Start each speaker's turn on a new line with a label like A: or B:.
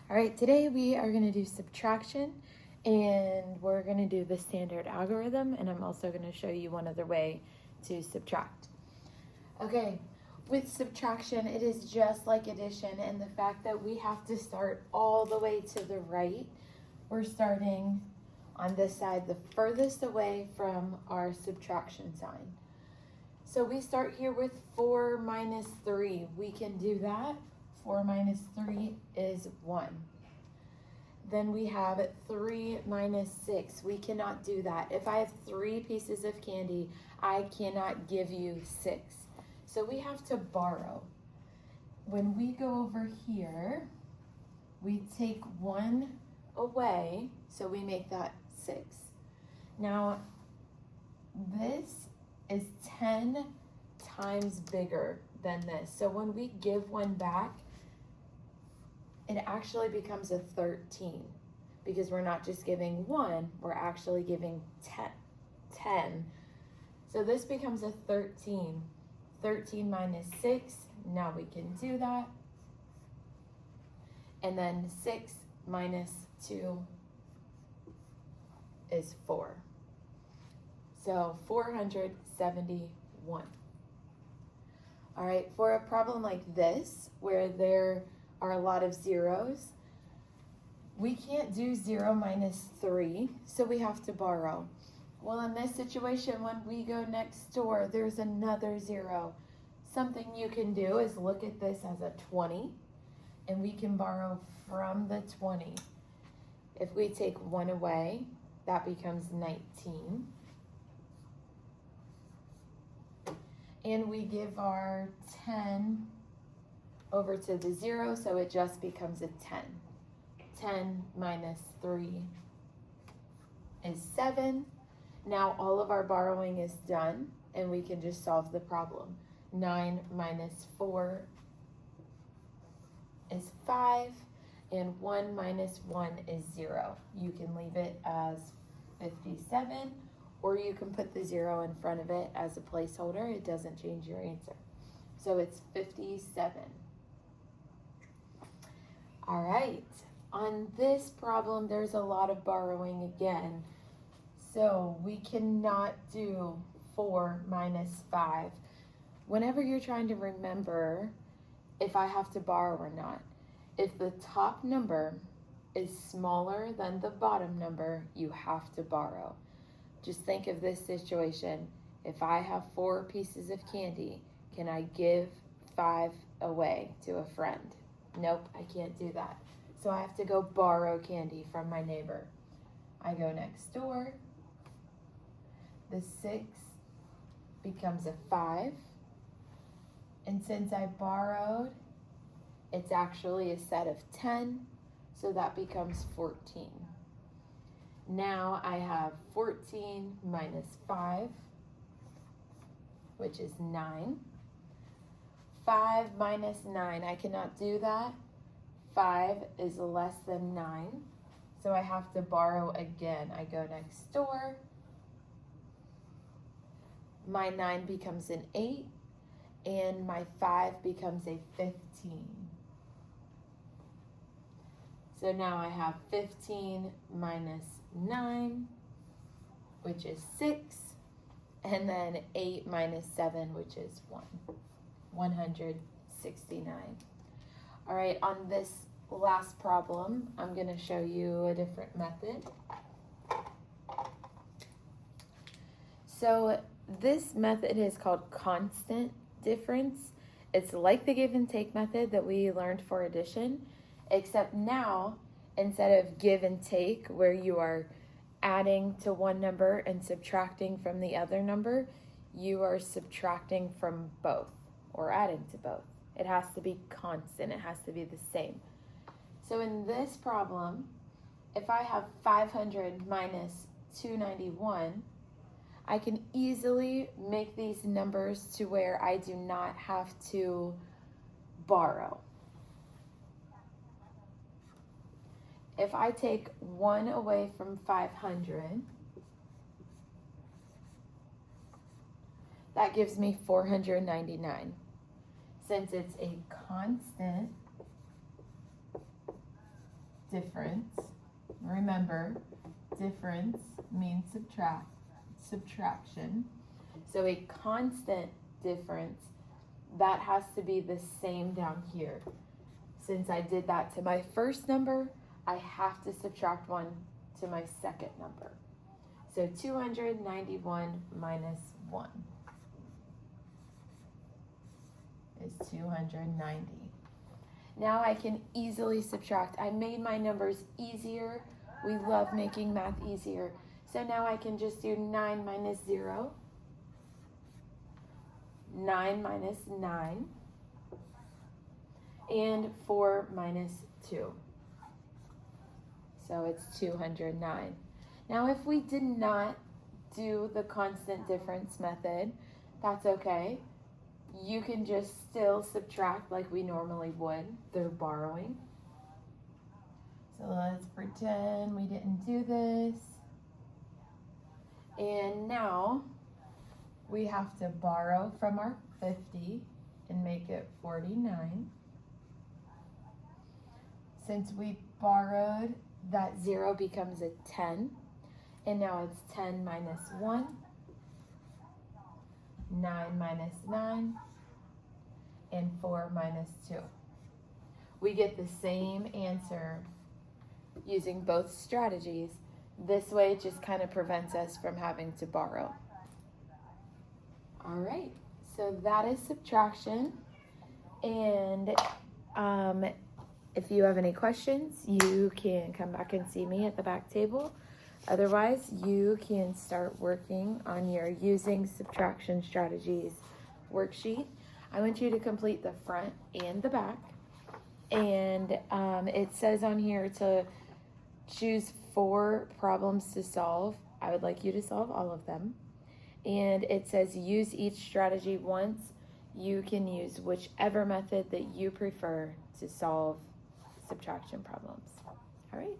A: All right, today we are going to do subtraction, and we're going to do the standard algorithm, and I'm also going to show you one other way to subtract. Okay, with subtraction, it is just like addition, and the fact that we have to start all the way to the right. We're starting on this side, the furthest away from our subtraction sign. So we start here with 4 minus 3. We can do that. 4 minus 3 is 1. Then we have 3 minus 6. We cannot do that. If I have 3 pieces of candy, I cannot give you 6. So we have to borrow. When we go over here, we take 1 away, so we make that 6. Now, this is 10 times bigger than this. So when we give 1 back, it actually becomes a 13 because we're not just giving 1, we're actually giving 10. So this becomes a 13. 13 minus 6, now we can do that. And then 6 minus 2 is 4. So 471. All right, for a problem like this, where there are a lot of zeros, we can't do 0 minus 3, so we have to borrow. Well, in this situation, when we go next door, there's another 0. Something you can do is look at this as a 20, and we can borrow from the 20. If we take 1 away, that becomes 19. And we give our 10 over to the 0, so it just becomes a 10. 10 minus 3 is 7. Now all of our borrowing is done, and we can just solve the problem. 9 minus 4 is 5, and 1 minus 1 is 0. You can leave it as 57, or you can put the 0 in front of it as a placeholder. It doesn't change your answer. So it's 57. All right, on this problem, there's a lot of borrowing again. So we cannot do 4 minus 5. Whenever you're trying to remember if I have to borrow or not, if the top number is smaller than the bottom number, you have to borrow. Just think of this situation. If I have 4 pieces of candy, can I give 5 away to a friend? Nope, I can't do that. So I have to go borrow candy from my neighbor. I go next door. The 6 becomes a 5. And since I borrowed, it's actually a set of 10, so that becomes 14. Now I have 14 minus 5, which is 9. 5 minus 9, I cannot do that. 5 is less than 9, so I have to borrow again. I go next door. My 9 becomes an 8, and my 5 becomes a 15. So now I have 15 minus 9, which is 6, and then 8 minus 7, which is 1. 169. All right, on this last problem, I'm going to show you a different method. So this method is called constant difference. It's like the give and take method that we learned for addition, except now, instead of give and take, where you are adding to one number and subtracting from the other number, you are subtracting from both, or adding to both. It has to be constant, it has to be the same. So in this problem, if I have 500 minus 291, I can easily make these numbers to where I do not have to borrow. If I take 1 away from 500, that gives me 499. Since it's a constant, difference. Remember, difference means subtraction. So a constant difference, that has to be the same down here. Since I did that to my first number, I have to subtract 1 to my second number. So 291 minus 1 is 290. Now I can easily subtract. I made my numbers easier. We love making math easier. So now I can just do 9 minus 0. 9 minus 9. And 4 minus 2. So it's 209. Now if we did not do the constant difference method, that's okay. You can just still subtract like we normally would through borrowing. So let's pretend we didn't do this. And now we have to borrow from our 50 and make it 49. Since we borrowed, that 0 becomes a 10. And now it's 10 minus 1. 9 minus 9. And 4 minus 2. We get the same answer using both strategies. This way it just kind of prevents us from having to borrow. All right, so that is subtraction. And if you have any questions, you can come back and see me at the back table. Otherwise, you can start working on your using subtraction strategies worksheet. I want you to complete the front and the back. And it says on here to choose 4 problems to solve. I would like you to solve all of them. And it says use each strategy once. You can use whichever method that you prefer to solve subtraction problems. All right.